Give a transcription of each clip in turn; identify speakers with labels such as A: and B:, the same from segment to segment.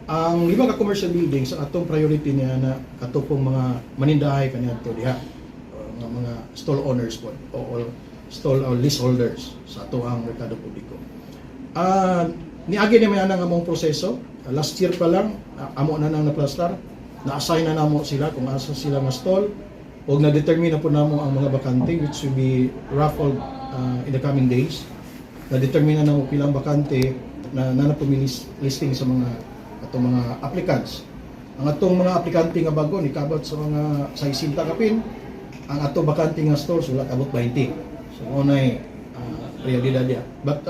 A: Ang lima ka commercial buildings ang atong priority niya na katupong mga manindahay kaniadto diha nga mga stall owners po o stall or leaseholders sa ato ang merkado publiko. Niagi naman ang among proseso. Last year pa lang amo na nang naplastar, na-assign na namo sila kung asa sila nga stall o na-determine na po namo ang mga bakante which will be raffled in the coming days. Na-determine na namo pilang bakante na nanapamilis listing sa mga atong mga applicants. Ang atong mga aplikante nga bago ni kabot sa mga 60 kapin, ang atong bakante nga stores wala kabot 20. So unay realidad dia. But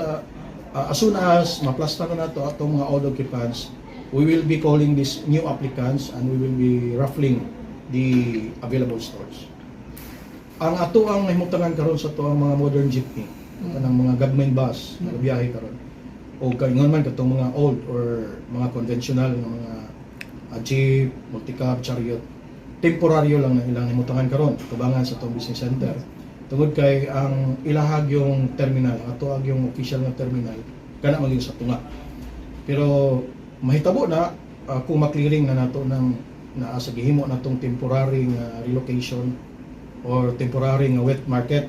A: as soon as maplastar na nato atong mga old occupants, we will be calling these new applicants and we will be raffling the available stores. Ang ato ang nahimutangan karon sa ato ang mga modern jeepney, kanang mga government bus nga biyahe karon. O kaingon man katong mga old or mga conventional nga mga jeep, multicab, chariot, temporaryo lang na ilang himutangan karon tubangan sa atong business center. Tungod kay ang ilahag yung terminal, ato ag yung official nga terminal kana maging sa tunga. Pero mahitabo na kung maklearing na nato ng naa sa gihimo natong temporary nga relocation or temporary nga wet market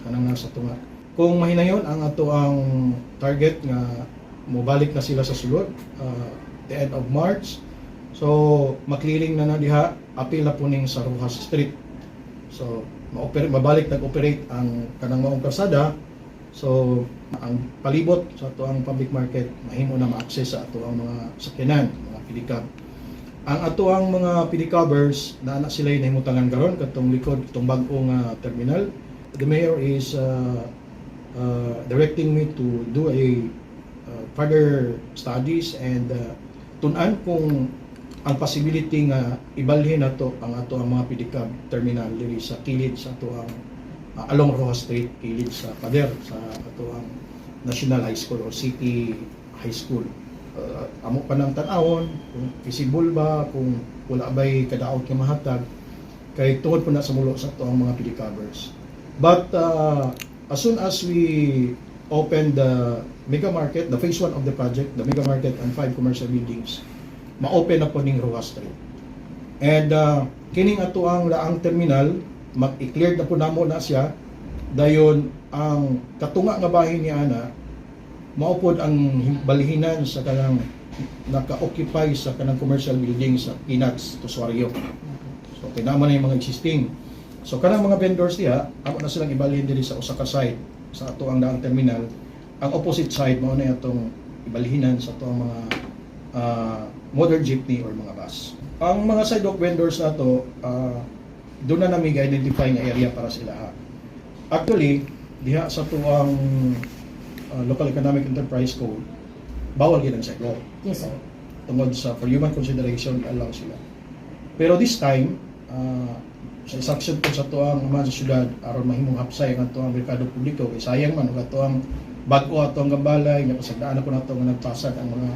A: kanang nasa tunga. Kung mahinayon ang ato ang target nga mobalik na sila sa sulod the end of March. So maklearing na diha apil na puning sa Rojas Street. So mabalik nag-operate ang kanang maong kalsada. So ang palibot sa ato ang public market mahimo na ma-access sa ato ang mga sakyanan, mga pedicab. Ang ato ang mga pedicabers na sila nahimutangan karon katong likod itong bag-o nga terminal. The mayor is directing me to do a further studies and tun-an kung ang possibility nga ibalhin nato ang ato ang mga pedicab terminal diri sa kilid sa ato ang along Rojas Street, kilid sa pader sa ato ang National High School o City High School. Amo pa nang tan-awon kung visible ba, kung wala ba'y kadaot nga mahatag kay tungod po na sa mulo sa ato ang mga pedicabers. But as soon as we open the mega market, the phase 1 of the project, the mega market and 5 commercial buildings, ma-open na po ning Rojas Street. And kining ato ang laang terminal, mag-i-clear na po namo na siya, dayon ang katunga nga bahin ni ana, maupod ang balihinan sa kanang naka-occupy sa kanang commercial building sa Pinats, Tusuario. So kinama na yung mga existing. So kanang mga vendors diha, amo na silang ibalhin diri sa usa ka side sa ato ang daang terminal. Ang opposite side mao na atong ibalhinan sa ato ang mga modern jeepney or mga bus. Ang mga sidewalk vendors nato, doon na namin identify nga area para sila. Actually, diha sa ato ang Local Economic Enterprise Code, bawal gid ang sidewalk.
B: Yes, sir.
A: Tungod sa for human consideration, allow sila. Pero this time, sa isaksyon po sa tuang mga sa syudad aron mahimong hapsay ang tuang merkado publiko kay sayang man ug tuang bag-o atong gambalay nga pasagdaan ako nato nga nagpasad ang mga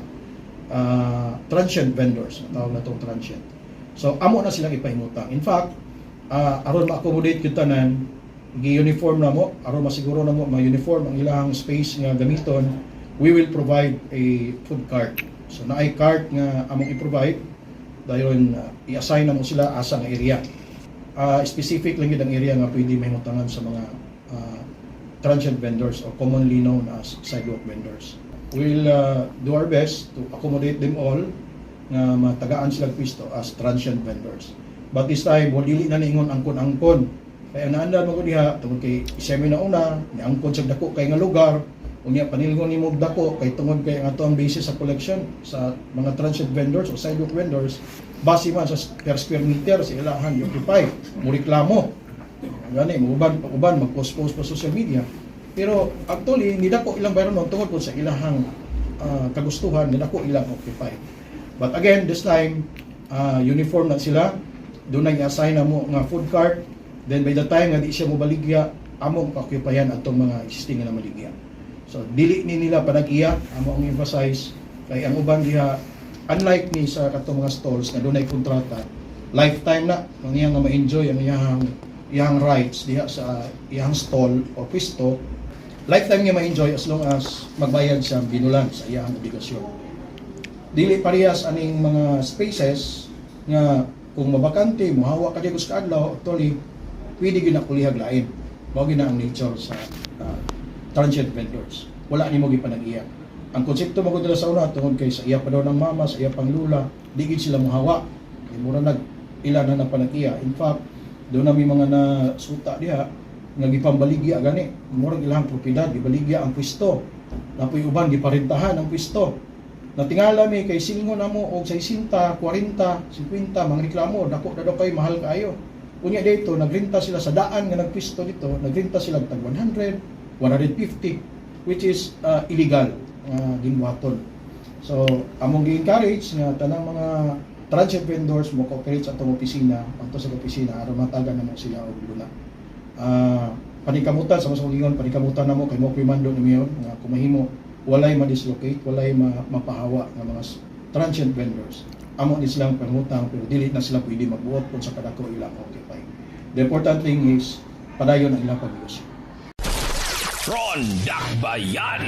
A: transient vendors tawag natong transient. So amo na silang ipahimutang. In fact, aron ma-accommodate gyud tanan, gi-uniform na mo aron masiguro na mo ma-uniform ang ilang space nga gamiton, we will provide a food cart. So naay cart nga among i-provide dayon i-assign na mo sila asa nga area. Specific lang yun ang area nga pwede mahimutangan sa mga transient vendors or commonly known as sidewalk vendors. We'll do our best to accommodate them all nga matagaan silang pwesto as transient vendors. But this time, dili na niingon angkon-angkon. Kaya naandar mo ko diha, tungkol kay isemi na una, niangkon sa dako kay nga lugar, unya panilgon ni mo dako kay tungod kay ang ato ang basis sa collection sa mga transient vendors o sidewalk vendors, base man sa per square meter sa ilahan i-occupy, mo reklamo. Gani, uban mag-post pa sa social media. Pero actually, hindi dako ilang bayron mo tungod po sa ilahang kagustuhan, hindi dako ilang occupy. But again, this time, uniform na sila, doon na i-assign na mo nga food cart, then by the time nga di siya mo baligya, among occupyan atong mga existing na maligya. So, dili ni nila panag-iya, amo ang emphasize, kay ang uban diha, unlike ni sa katong mga stalls na doon ay kontrata, lifetime na, kung iyang nga ma-enjoy ang iyang rights diha sa iyang stall o pwesto, lifetime niya ma-enjoy as long as magbayad siya binulan sa iyang obligasyon. dili parehas aning mga spaces nga kung mabakante mohawa ka gyud sa adlaw actually pwede gyud na kulihag lain. Mao gyud na ang nature sa transient vendors. Wala nimo gipanag-iya. Ang konsepto mo dala sa una tungod kay sa iya pa daw ng mama, sa iya pang lula, di gid sila mohawa. Kay mura nag ila na napanag-iya. In fact, do na may mga nasuta diha nga gipambaligya gani. Mura ilang propiedad gibaligya ang pwesto. Napoy uban giparentahan ang pwesto. Natingala mi kay singon namo og 60, 40, 50 mga reklamo, dako daw kay mahal kaayo. Unya dito nagrenta sila sa daan nga nagpwesto dito, nagrenta sila tag 100, 150 which is illegal ginwaton. So among gi-encourage nga tanang mga transient vendors mo cooperate sa atong opisina, anto sa opisina aron matagan namo sila og luna. Panikamutan sa masungingon, panikamutan namo kay mo primando nimo nga kung mahimo walay ma-dislocate, walay mapahawa ng mga transient vendors. Amo ni silang pangutang pero dili na sila pwede magbuot kung sa kadako ilang occupy. The important thing is padayon ang ilang pagnegosyo.
B: Ron Dakbayan.